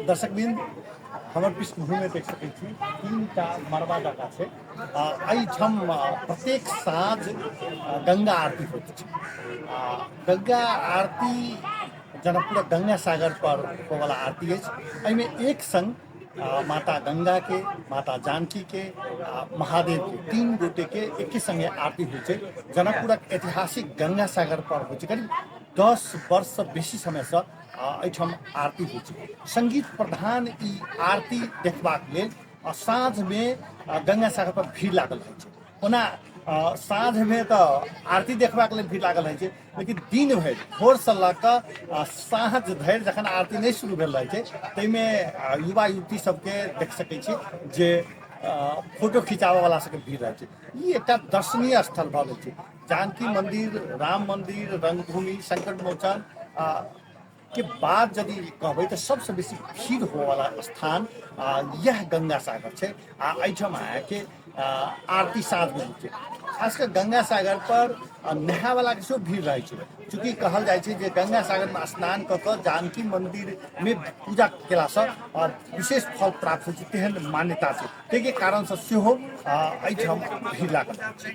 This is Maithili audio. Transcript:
दर्शकबिंद हमर पृष्ठभूमि में देख सकते छी तीन टा मरबा जगह छै। एहिठाम प्रत्येक साँझ गंगा आरती होइत छै। गंगा आरती जनकपुर गंगा सागर पर होवला आरती है। एहिमे एक संग माता गंगा के, माता जानकी के, महादेव के तीन गोटे के एक संगे आरती होइ छै। जनकपुरक ऐतिहासिक गंगा सागर पर होइ छै। करीब 10 वर्ष से बेसी समय से एहिठाम आरती होइ छै। संगीत प्रधान ई आरती देखबाक लेल साँझ में गंगा सागर पर भीड़ लागल रहै छै। ओना साँझ में तो आरती देखबाक लेल भीड़ लागल रहै छै, लेकिन दिन भरि भोर से लऽ कऽ साँझ धरि जखन आरती नहीं शुरू भेल रहै छै ताहिमे युवा युवती सबके देख सकै छी जे फोटो खिंचाबे वाला सबके भीड़ रहै छै। ई एकटा दर्शनीय स्थल भऽ गेल छै। जानकी मंदिर, राम मंदिर, रंगभूमि, संकट मोचन के बाद यदि कहबै तो सबसे बेसी भीड़ हो वाला स्थान यह गंगा सागर है। एहिठाम आके आरती साँझ में होइ छै। खासकर गंगा सागर पर नहाय वाला के सेहो भीड़ रहे छै। चूँकि कहल जाइ छै जे गंगा सागर में स्नान कऽ कऽ जानकी मंदिर में पूजा केला से विशेष फल प्राप्त होइ छै, तेहन मान्यता छै। ताहि के कारण से सेहो एहिठाम भीड़ लागल छै।